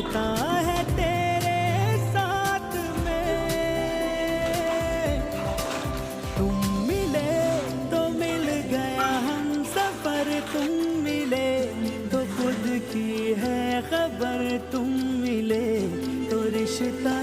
होता है तेरे साथ में। तुम मिले तो मिल गया हम सफर, तुम मिले तो खुद की है खबर, तुम मिले तो रिश्ता